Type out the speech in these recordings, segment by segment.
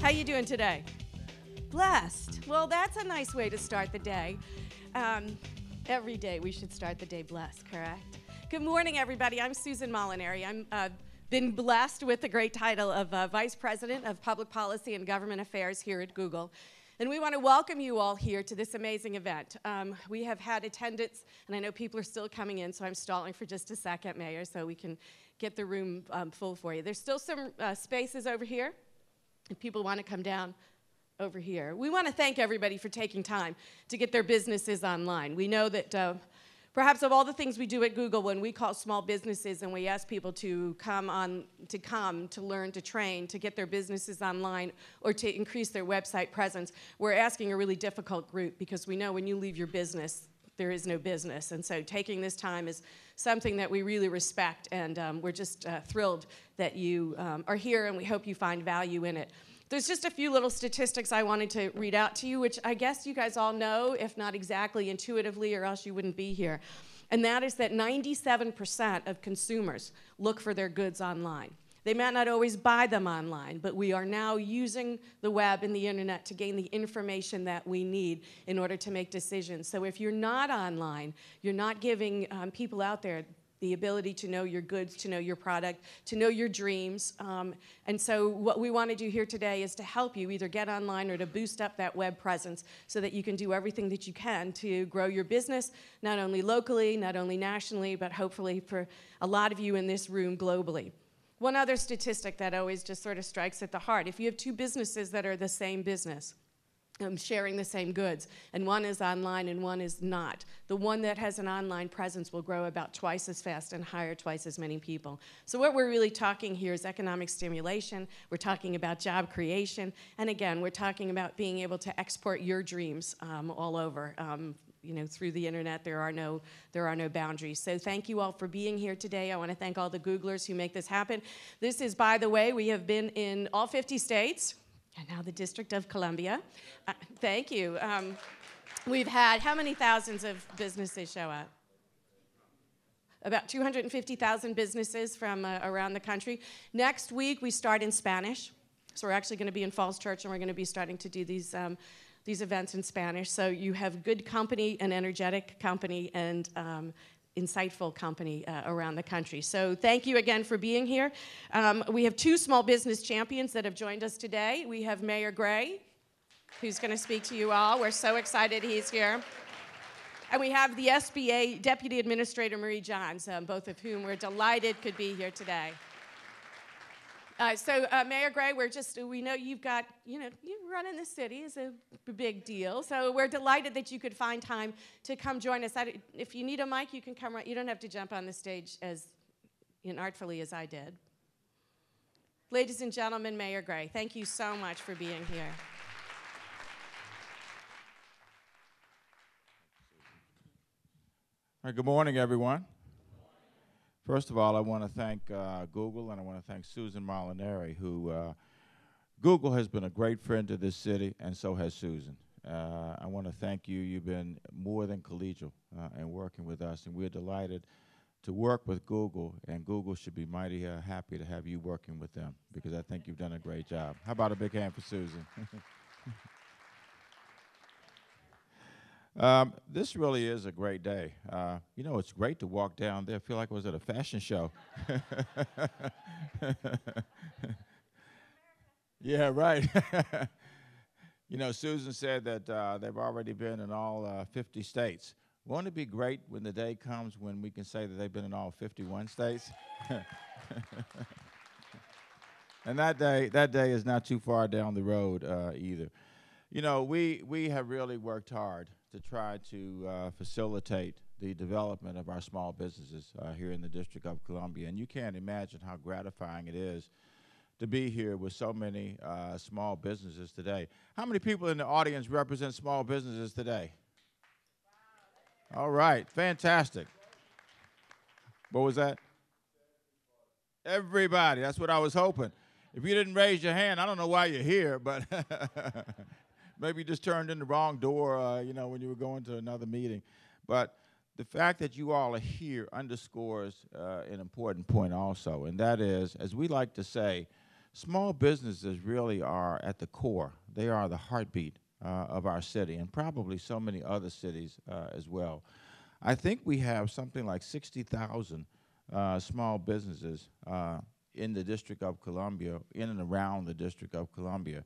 How you doing today? Blessed. Well, that's a nice way to start the day. Every day we should start the day blessed, correct? Good morning, everybody. I'm Susan Molinari. I'm been blessed with the great title of Vice President of Public Policy and Government Affairs here at Google. And we want to welcome you all here to this amazing event. We have had attendance, and I know people are still coming in, so I'm stalling for just a second, Mayor, so we can get the room full for you. There's still some spaces over here, if people want to come down over here. We want to thank everybody for taking time to get their businesses online. We know that perhaps of all the things we do at Google, when we call small businesses and we ask people to come, to learn, to train, to get their businesses online or to increase their website presence, we're asking a really difficult group, because we know when you leave your business, there is no business. And so taking this time is something that we really respect, and we're just thrilled that you are here, and we hope you find value in it. There's just a few little statistics I wanted to read out to you, which I guess you guys all know, if not exactly intuitively, or else you wouldn't be here. And that is that 97% of consumers look for their goods online. They might not always buy them online, but we are now using the web and the internet to gain the information that we need in order to make decisions. So if you're not online, you're not giving people out there the ability to know your goods, to know your product, to know your dreams. And so what we want to do here today is to help you either get online or to boost up that web presence so that you can do everything that you can to grow your business, not only locally, not only nationally, but hopefully for a lot of you in this room globally. One other statistic that always just sort of strikes at the heart: if you have two businesses that are the same business, sharing the same goods, and one is online and one is not, the one that has an online presence will grow about twice as fast and hire twice as many people. So what we're really talking here is economic stimulation. We're talking about job creation, and again, we're talking about being able to export your dreams all over. You know, through the internet, there are no boundaries. So thank you all for being here today. I want to thank all the Googlers who make this happen. This is, by the way, we have been in all 50 states. And now the District of Columbia. Thank you. We've had how many thousands of businesses show up? About 250,000 businesses from around the country. Next week, we start in Spanish. So we're actually going to be in Falls Church, and we're going to be starting to do these events in Spanish. So you have good company, and energetic company, and insightful company around the country. So thank you again for being here. We have two small business champions that have joined us today. We have Mayor Gray, who's going to speak to you all. We're so excited he's here. And we have the SBA Deputy Administrator Marie Johns, both of whom we're delighted could be here today. Mayor Gray, we know you've got, you running the city is a big deal. So we're delighted that you could find time to come join us. If you need a mic, you can come right. You don't have to jump on the stage as inartfully as I did. Ladies and gentlemen, Mayor Gray, thank you so much for being here. All right, good morning, everyone. First of all, I want to thank Google, and I want to thank Susan Molinari, who Google has been a great friend to this city, and so has Susan. I want to thank you. You've been more than collegial in working with us, and we're delighted to work with Google, and Google should be mighty happy to have you working with them, because I think you've done a great job. How about a big hand for Susan? This really is a great day. It's great to walk down there. I feel like I was at a fashion show. Yeah, right. Susan said that they've already been in all 50 states. Won't it be great when the day comes when we can say that they've been in all 51 states? And that day is not too far down the road either. We have really worked hard to try to facilitate the development of our small businesses here in the District of Columbia. And you can't imagine how gratifying it is to be here with so many small businesses today. How many people in the audience represent small businesses today? Wow. All right, fantastic. What was that? Everybody. That's what I was hoping. If you didn't raise your hand, I don't know why you're here, but maybe you just turned in the wrong door, when you were going to another meeting. But the fact that you all are here underscores an important point also, and that is, as we like to say, Small businesses really are at the core. They are the heartbeat of our city, and probably so many other cities as well. I think we have something like 60,000 small businesses in the District of Columbia, in and around the District of Columbia.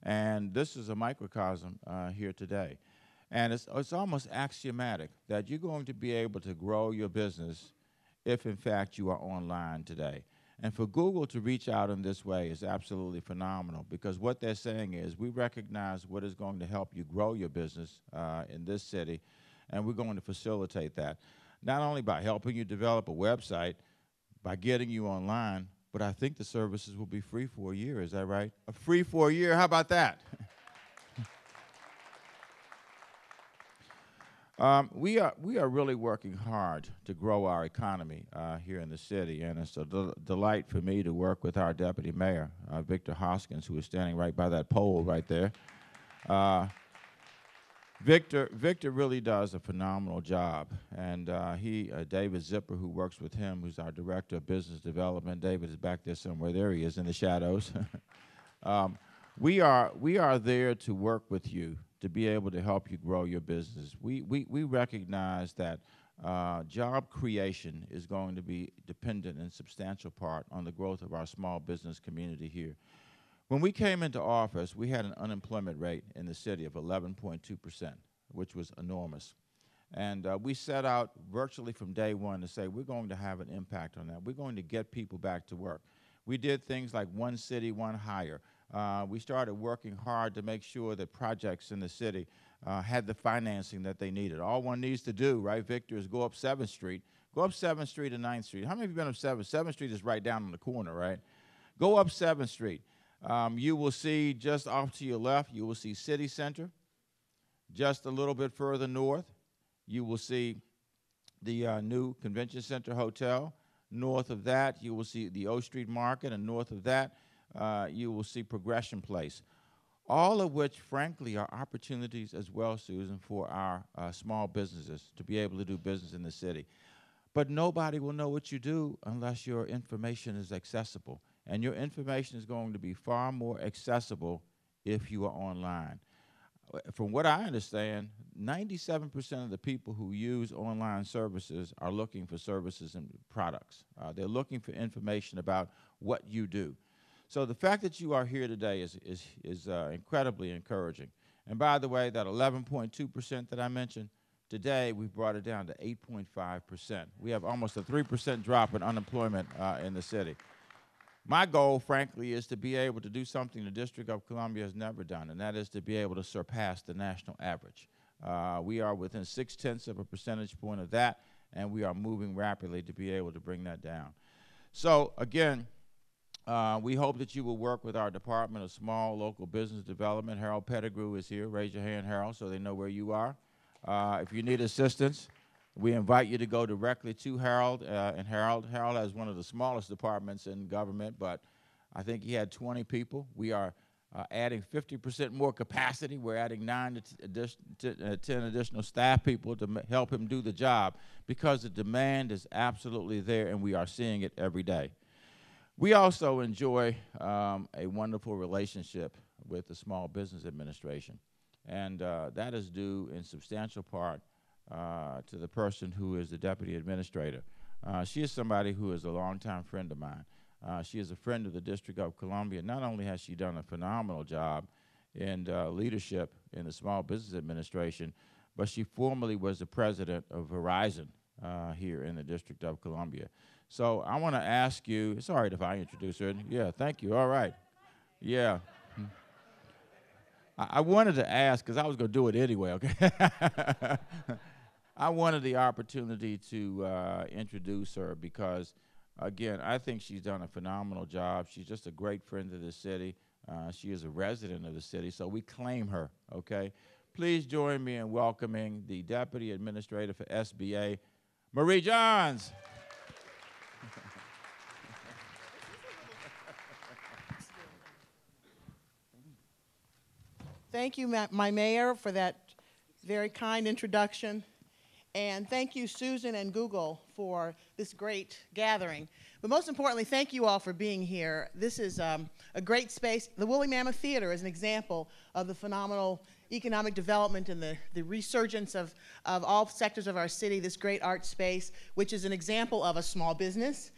And this is a microcosm here today. And it's almost axiomatic that you're going to be able to grow your business if, in fact, you are online today. And for Google to reach out in this way is absolutely phenomenal, because what they're saying is we recognize what is going to help you grow your business in this city, and we're going to facilitate that, not only by helping you develop a website, by getting you online, but I think the services will be free for a year. Is that right? Free for a year. How about that? We are really working hard to grow our economy here in the city, and it's a delight for me to work with our Deputy Mayor, Victor Hoskins, who is standing right by that pole right there. Victor really does a phenomenal job, and David Zipper, who works with him, who's our Director of Business Development. David is back there somewhere. There he is in the shadows. We are there to work with you to be able to help you grow your business. We recognize that job creation is going to be dependent in substantial part on the growth of our small business community here. When we came into office, we had an unemployment rate in the city of 11.2%, which was enormous. And we set out virtually from day one to say we're going to have an impact on that. We're going to get people back to work. We did things like one city, one hire. We started working hard to make sure that projects in the city had the financing that they needed. All one needs to do, right, Victor, is go up 7th Street. Go up 7th Street and 9th Street. How many of you have been up 7th? 7th Street is right down on the corner, right? Go up 7th Street. You will see just off to your left, you will see City Center. Just a little bit further north, you will see the new Convention Center Hotel. North of that, you will see the O Street Market, and north of that, you will see Progression Place. All of which, frankly, are opportunities as well, Susan, for our small businesses to be able to do business in the city. But nobody will know what you do unless your information is accessible. And your information is going to be far more accessible if you are online. From what I understand, 97% of the people who use online services are looking for services and products. They're looking for information about what you do. So the fact that you are here today is incredibly encouraging. And by the way, that 11.2% that I mentioned, today we've brought it down to 8.5%. We have almost a 3% drop in unemployment in the city. My goal, frankly, is to be able to do something the District of Columbia has never done, and that is to be able to surpass the national average. We are within 0.6 of a percentage point of that, and we are moving rapidly to be able to bring that down. So, again, we hope that you will work with our Department of Small Local Business Development. Harold Pettigrew is here. Raise your hand, Harold, so they know where you are. If you need assistance, we invite you to go directly to Harold. And Harold has one of the smallest departments in government, but I think he had 20 people. We are adding 50% more capacity. We're adding 9 to 10 additional staff people to help him do the job, because the demand is absolutely there, and we are seeing it every day. We also enjoy a wonderful relationship with the Small Business Administration, and that is due in substantial part to the person who is the Deputy Administrator. She is somebody who is a longtime friend of mine. She is a friend of the District of Columbia. Not only has she done a phenomenal job in leadership in the Small Business Administration, but she formerly was the president of Verizon here in the District of Columbia. So I want to ask you, it's all right if I introduce her. Yeah, thank you. All right. Yeah. I wanted to ask, because I was going to do it anyway, okay? I wanted the opportunity to introduce her because, again, I think she's done a phenomenal job. She's just a great friend of the city. She is a resident of the city, so we claim her, okay? Please join me in welcoming the Deputy Administrator for SBA, Marie Johns. Thank you, my mayor, for that very kind introduction. And thank you, Susan and Google, for this great gathering. But most importantly, thank you all for being here. This is a great space. The Woolly Mammoth Theater is an example of the phenomenal economic development and the resurgence of all sectors of our city, this great art space, which is an example of a small business,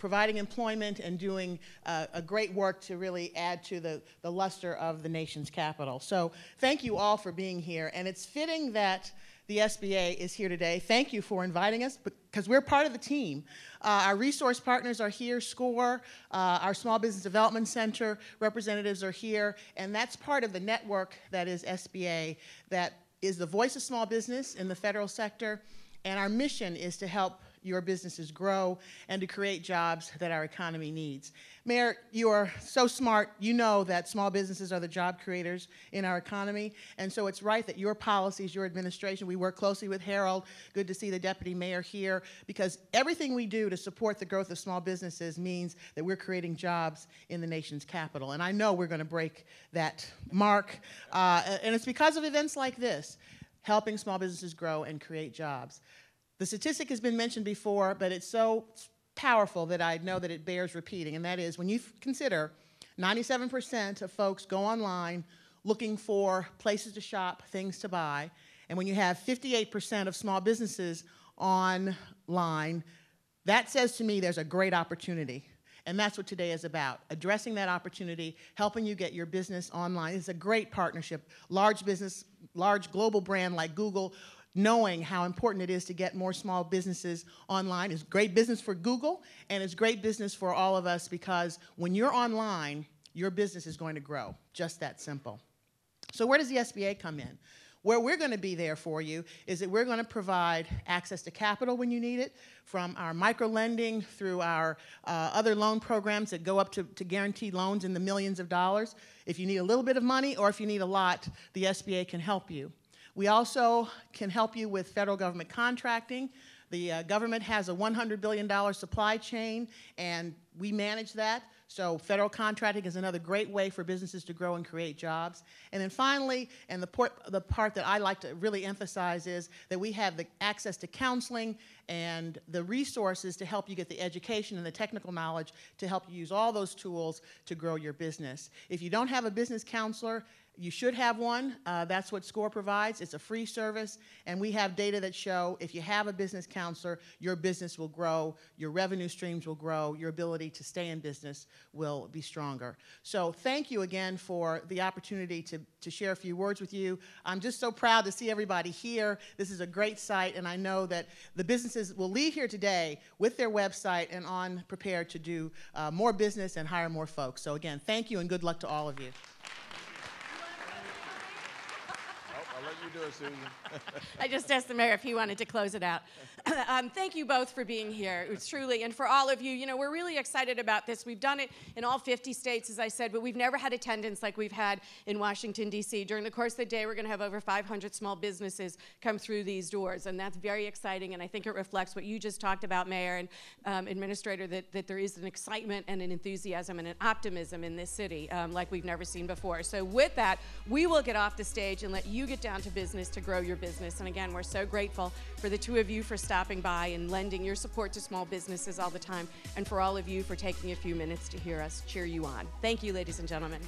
providing employment and doing a great work to really add to the luster of the nation's capital. So thank you all for being here. And it's fitting that the SBA is here today. Thank you for inviting us, because we're part of the team. Our resource partners are here, SCORE, our Small Business Development Center representatives are here, and that's part of the network that is SBA, that is the voice of small business in the federal sector, and our mission is to help your businesses grow and to create jobs that our economy needs. Mayor, you are so smart. You know that small businesses are the job creators in our economy, and so it's right that your policies, your administration, we work closely with Harold. Good to see the deputy mayor here, because everything we do to support the growth of small businesses means that we're creating jobs in the nation's capital, and I know we're going to break that mark, and it's because of events like this, helping small businesses grow and create jobs. The statistic has been mentioned before, but it's so powerful that I know that it bears repeating, and that is when you consider 97% of folks go online looking for places to shop, things to buy, and when you have 58% of small businesses online, that says to me there's a great opportunity. And that's what today is about, addressing that opportunity, helping you get your business online. It's a great partnership. Large business, large global brand like Google, knowing how important it is to get more small businesses online is great business for Google, and it's great business for all of us, because when you're online, your business is going to grow. Just that simple. So where does the SBA come in? Where we're going to be there for you is that we're going to provide access to capital when you need it, from our micro-lending through our other loan programs that go up to guaranteed loans in the millions of dollars. If you need a little bit of money or if you need a lot, the SBA can help you. We also can help you with federal government contracting. The government has a $100 billion supply chain, and we manage that. So federal contracting is another great way for businesses to grow and create jobs. And then finally, and the part that I like to really emphasize, is that we have the access to counseling and the resources to help you get the education and the technical knowledge to help you use all those tools to grow your business. If you don't have a business counselor, you should have one. That's what SCORE provides. It's a free service, and we have data that show if you have a business counselor, your business will grow, your revenue streams will grow, your ability to stay in business will be stronger. So thank you again for the opportunity to share a few words with you. I'm just so proud to see everybody here. This is a great site, and I know that the businesses will leave here today with their website and prepared to do more business and hire more folks. So again, thank you and good luck to all of you. I'll let you do it, Susan. I just asked the mayor if he wanted to close it out. Thank you both for being here. It's truly, and for all of you, we're really excited about this. We've done it in all 50 states, as I said, but we've never had attendance like we've had in Washington, D.C. During the course of the day, we're going to have over 500 small businesses come through these doors, and that's very exciting, and I think it reflects what you just talked about, Mayor and Administrator, that there is an excitement and an enthusiasm and an optimism in this city like we've never seen before. So with that, we will get off the stage and let you get down to business to grow your business. And again, we're so grateful for the two of you for stopping by and lending your support to small businesses all the time, and for all of you for taking a few minutes to hear us cheer you on. Thank you, ladies and gentlemen.